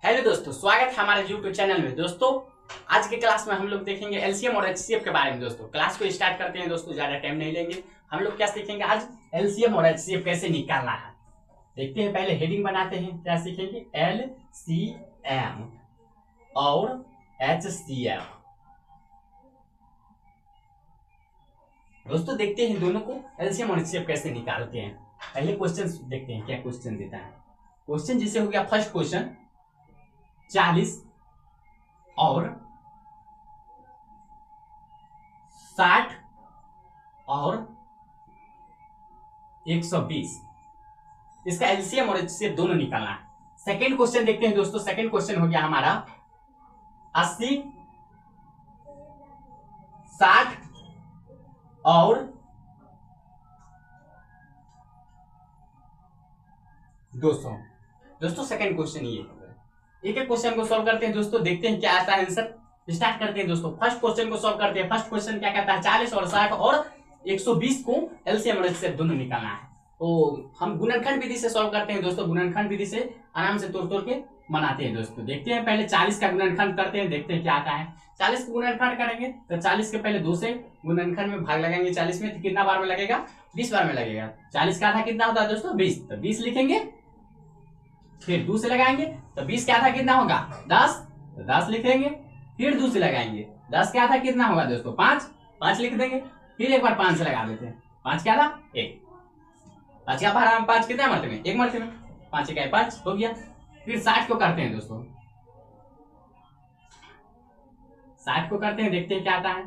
Hello दोस्तों, स्वागत है हमारे YouTube चैनल में। दोस्तों आज के क्लास में हम लोग देखेंगे एलसीएम और एचसीएफ के बारे में। दोस्तों क्लास को स्टार्ट करते हैं। दोस्तों ज्यादा टाइम नहीं लेंगे। हम लोग क्या सीखेंगे आज? एलसीएम और एचसीएफ कैसे निकालना है देखते हैं। पहले हेडिंग बनाते हैं। क्या सीखेंगे? एलसीएम और एचसीएफ। दोस्तों देखते हैं दोनों को एलसीएम और एचसीएफ कैसे निकालते हैं। पहले क्वेश्चन देखते हैं क्या क्वेश्चन देता है। क्वेश्चन जैसे हो गया फर्स्ट क्वेश्चन, 40 और 60 और 120, इसका एलसीएम और एचसीएफ दोनों निकालना है। सेकेंड क्वेश्चन देखते हैं दोस्तों। सेकेंड क्वेश्चन हो गया हमारा 80, 60 और 200। दोस्तों सेकेंड क्वेश्चन ये है। एक एक क्वेश्चन को सॉल्व करते हैं दोस्तों, देखते हैं क्या आता है आंसर। स्टार्ट करते हैं दोस्तों। फर्स्ट क्वेश्चन को सॉल्व करते हैं। फर्स्ट क्वेश्चन क्या कहता है? 40 और 60 और 120 को एलसीएम और एचसीएफ दोनों निकालना है। तो हम गुणनखंड विधि से सॉल्व करते हैं दोस्तों। गुणनखंड विधि से आराम से तोड़ के बनाते हैं दोस्तों। देखते हैं पहले 40 का गुणनखंड करते हैं, देखते हैं क्या आता है। 40 का गुणनखंड करेंगे तो 40 के पहले 2 से गुणनखंड में भाग लगाएंगे। 40 में तो कितना बार में लगेगा? 20 बार में लगेगा। 40 का आधा कितना होता है दोस्तों? 20। तो 20 लिखेंगे, फिर 2 से लगाएंगे तो 20 के आधा कितना होगा? 10। तो 10 लिखेंगे, फिर 2 से लगाएंगे। 10 के आधा कितना होगा दोस्तों? 5। 5 लिख देंगे, फिर एक बार 5 से लगा देते हैं। 5 के आधा 1। 5 का आधा 5 कितना मरते में? 1 मरते में। 5 का 5 हो गया। फिर 60 को करते हैं दोस्तों। 60 को करते हैं, देखते हैं क्या आता है।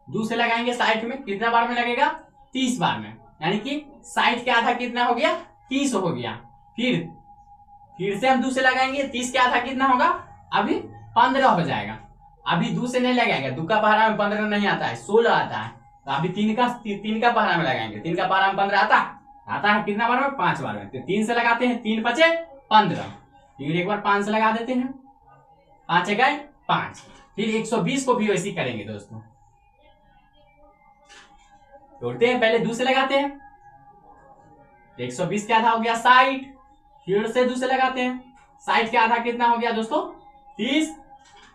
2 से लगाएंगे 60 में, कितना बार में लगेगा? 30 बार में। यानी कि 60 के आधा कितना हो गया? 30 हो गया। फिर से हम 2 से लगाएंगे। 30 के आधा कितना होगा? अभी 15 हो जाएगा। अभी 2 से नहीं लगाएंगे, 2 का पहाड़ा में 15 नहीं आता है, 16 आता है। तो अभी 3 का पहाड़ा में लगाएंगे। 3 का पहाड़ा में 15 आता है कितना बार में? 5 बार में। तो 3 से लगाते हैं, 3 बचे 15। फिर एक बार 5 से लगा देते हैं, 5 गए 5। फिर 120 को भी वैसे करेंगे दोस्तों। तोड़ते हैं, पहले 2 से लगाते हैं। 120 के आधा हो गया 60। फिर से 2 से लगाते हैं। 60 के आधा कितना हो गया दोस्तों? 30।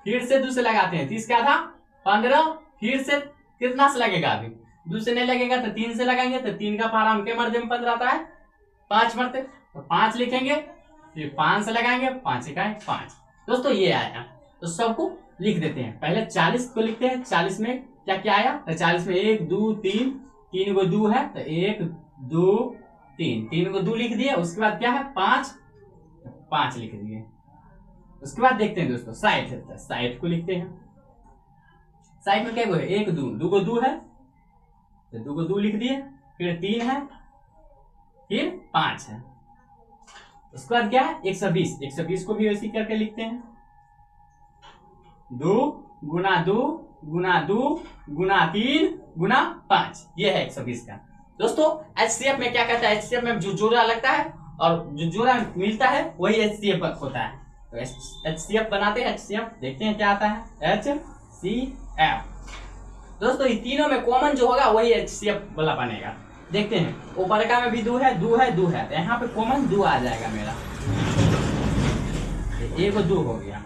फिर से 2 से लगाते हैं। 30 के आधा 15। फिर से कितना से लगेगा? अभी 2 से नहीं लगेगा तो 3 से लगाएंगे। तो 3 का पारा हम के मर्दे में 15 आता है, 5 मरते। तो 5 लिखेंगे, फिर 5 से लगाएंगे, 5 का 5। दोस्तों ये आया, तो सबको लिख देते हैं। पहले 40 को लिखते हैं। 40 में क्या क्या आया? तो 40 में 1 2 3, 3 गो 2 है तो 1 2 3, 3 को 2 लिख दिए। उसके बाद क्या है? 5 लिख दिए। उसके बाद देखते हैं दोस्तों 60 है तो 60 को लिखते हैं। 60 में क्या है? 1 2 को 2 है तो 2 को 2 लिख दिए। फिर 3 है, फिर 5 है। उसके बाद क्या है? 120। 120 को भी वैसे करके लिखते हैं। 2 गुना 2 गुना 2 गुना 3 गुना 5, ये है 120 का। दोस्तों एचसीएफ में क्या कहता है? एचसीएफ में जो जोड़ा लगता है और जो जोड़ा मिलता है वही एचसीएफ होता है। तो एचसीएफ बनाते हैं। एचसीएफ देखते हैं क्या आता है। एचसीएफ दोस्तों ये तीनों में कॉमन जो होगा वही एचसीएफ वाला बनेगा। देखते हैं ऊपर का में भी 2 है, 2 है, 2 है, तो यहाँ पे कॉमन 2 आ जाएगा मेरा। 1 2 हो गया।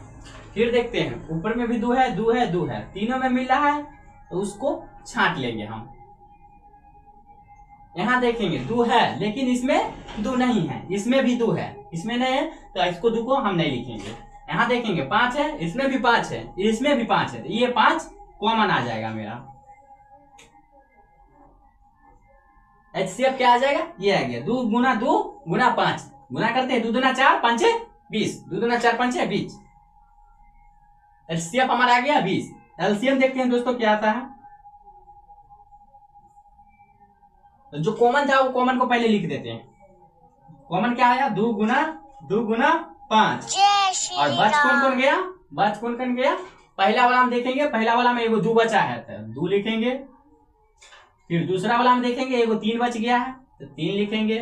फिर देखते हैं ऊपर में भी 2 है, 2 है, 2 है, तीनों में मिल रहा है तो उसको छांट लेंगे हम। यहाँ देखेंगे 2 है लेकिन इसमें 2 नहीं है, इसमें भी 2 है, इसमें नहीं है तो इसको 2 को हम नहीं लिखेंगे। यहाँ देखेंगे 5 है, इसमें भी 5 है, इसमें भी 5 है, ये 5 कॉमन आ जाएगा मेरा। एचसीएफ क्या आ जाएगा? ये आ गया 2 गुना 2 गुना 5। गुना करते हैं 2 दूना 4 5 20। 2 दूना 4 5 20। एचसीएफ हमारा आ गया 20। एलसीएम देखते हैं दोस्तों क्या आता है। तो जो कॉमन था वो कॉमन को पहले लिख देते हैं। कॉमन क्या आया? 2 गुना 5। और बच कौन गया? बच कौन गया? पहला वाला हम देखेंगे, पहला वाला में एगो 2 बचा है तो 2 लिखेंगे। फिर दूसरा वाला में देखेंगे एगो 3 बच गया है तो 3 लिखेंगे।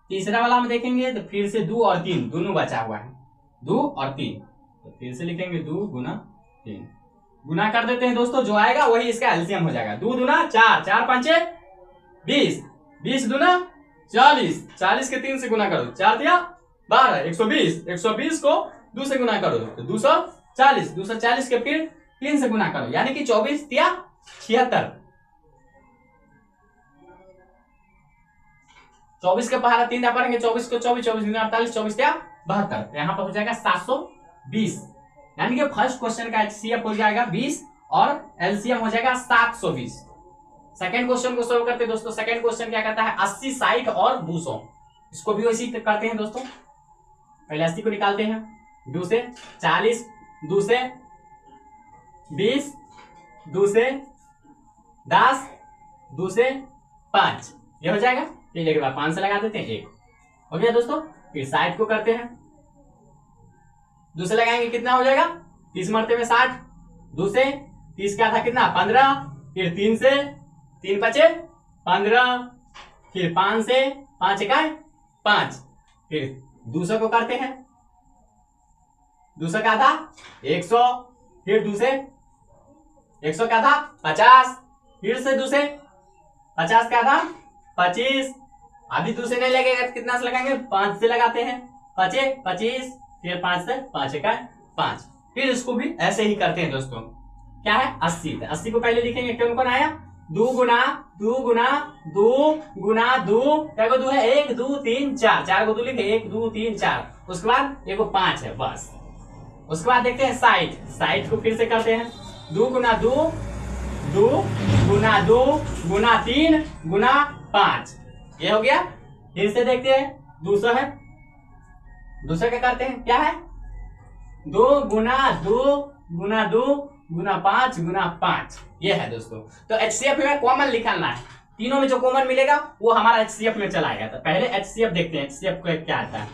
तीसरा वाला में देखेंगे तो फिर से 2 और 3 दोनों बचा हुआ है, 2 और 3, तो फिर से लिखेंगे 2 गुना 3। गुना कर देते हैं दोस्तों, जो आएगा वही इसका एलसीएम हो जाएगा। 2 दूना 4, 4 5 20, 20 दूना 40, 40 के 3 से गुना करो, 4 दिया 12 120 120 को 2 से गुना करो तो 240 240 के फिर 3 से गुना करो यानी कि 24 या 76 24 के पहाड़ा 3 पढ़ेंगे 24 को 24 24 48 24 या 72 यहाँ पर हो जाएगा 720 यानी कि फर्स्ट क्वेश्चन का एचसीएफ हो जाएगा 20 और एलसीएम हो जाएगा 720। सेकंड क्वेश्चन को सोल्व करते हैं दोस्तों। सेकंड क्वेश्चन क्या कहता है 80 60 और 200 इसको भी वैसे ही करते हैं दोस्तों। पहले 80 को निकालते हैं 2 से 40 2 से 20 2 से 10 2 से 5 ये हो जाएगा। फिर एक बार 5 से लगा देते हैं 1 हो गया दोस्तों। फिर 60 को करते हैं 2 से लगाएंगे कितना हो जाएगा 30 मरते में 60 2 से 30 क्या था कितना 15 फिर 3 से 3 बचे 15 फिर 5 से 5 इकाई 5 फिर 200 को करते हैं 200 क्या था 100 फिर 2 से 100 क्या था 50 फिर से 2 से 50 क्या था 25 अभी 2 से नहीं लगेगा कितना से लगाएंगे 5 से लगाते हैं 25 फिर 5 से 5 इकाई 5 फिर इसको भी ऐसे ही करते हैं दोस्तों। क्या है 80 80 को पहले लिखेंगे कौन कौन आया 2 गुना 2 गुना 2 गुना 2 क्या को 2 है 1 2 3 4 4 को 2 लिखे 1 2 3 4 उसके बाद एक 5 है बस। उसके बाद देखते हैं 60 को फिर से करते हैं 2 गुना 2 2 गुना 2 गुना 3 गुना 5 ये हो गया। फिर से देखते हैं 200 है 200 क्या करते हैं क्या है 2 गुना 2 गुना 2 गुना 5 गुना 5 ये है दोस्तों। तो एचसीएफ में कॉमन निकालना है तीनों में जो कॉमन मिलेगा वो हमारा एचसीएफ में चला आएगा। तो पहले एचसीएफ देखते हैं एचसीएफ को क्या आता है।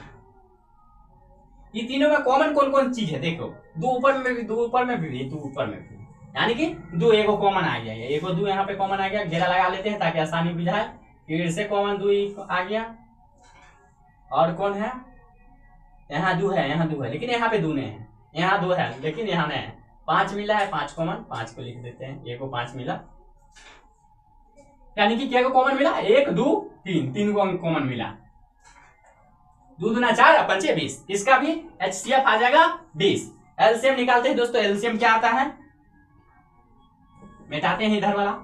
ये तीनों में कॉमन कौन कौन चीज है देखो 2 ऊपर में भी 2 ऊपर में भी 2 ऊपर में भी यानी कि 2 एगो कॉमन आ गया एगो 2 यहाँ पे कॉमन आ गया घेरा लगा लेते हैं ताकि आसानी बुझाए। फिर से कॉमन 2 आ गया और कौन है यहाँ 2 है लेकिन यहाँ पे 2 नहीं है यहाँ 2 है लेकिन यहाँ नहीं है 5 मिला है 5 कॉमन 5 को लिख देते हैं ये को 5 मिला यानी कि क्या को कॉमन मिला 1 2 3 को कॉमन मिला 2 दूना 4 और 5 20 इसका भी एचसीएफ आ जाएगा 20। एलसीएम निकालते हैं दोस्तों। एलसीएम क्या आता है मिटाते हैं इधर वाला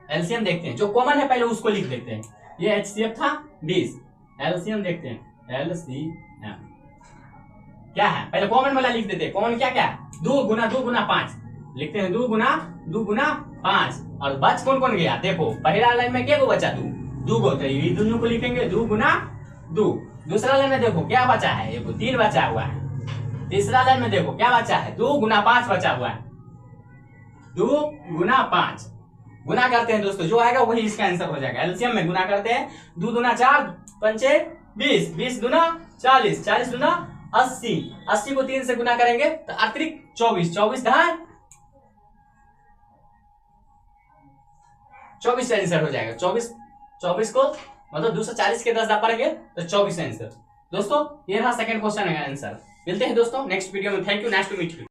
एलसीएम देखते हैं जो कॉमन है पहले उसको लिख देते हैं। ये एचसीएफ था 20 एलसीएम देखते हैं एलसीएम क्या है पहले कॉमन वाला लिख देते हैं। कॉमन क्या क्या है 2 गुना 5 लिखते हैं 2 गुना 5 और बच कौन कौन गया देखो पहला लाइन में क्या को बचा 2 को तो ये दोनों को लिखेंगे 2 गुना 2। दूसरा लाइन में देखो क्या बचा है ये 3 बचा हुआ है। तीसरा लाइन में देखो क्या बचा है 2 गुना 5 बचा हुआ है 2 गुना 5 गुना करते हैं दोस्तों जो आएगा वही इसका आंसर हो जाएगा। एलसीएम में गुना करते हैं 2 दूना 4 5 20 20 दूना 40 40 दूना 80 80 को 3 से गुना करेंगे तो अतिरिक्त 24 24 आंसर हो जाएगा। 24 को मतलब 240 के 10 पढ़ेंगे तो 24 आंसर। दोस्तों ये रहा सेकंड क्वेश्चन का आंसर। मिलते हैं दोस्तों नेक्स्ट वीडियो में। Thank you nice to meet you.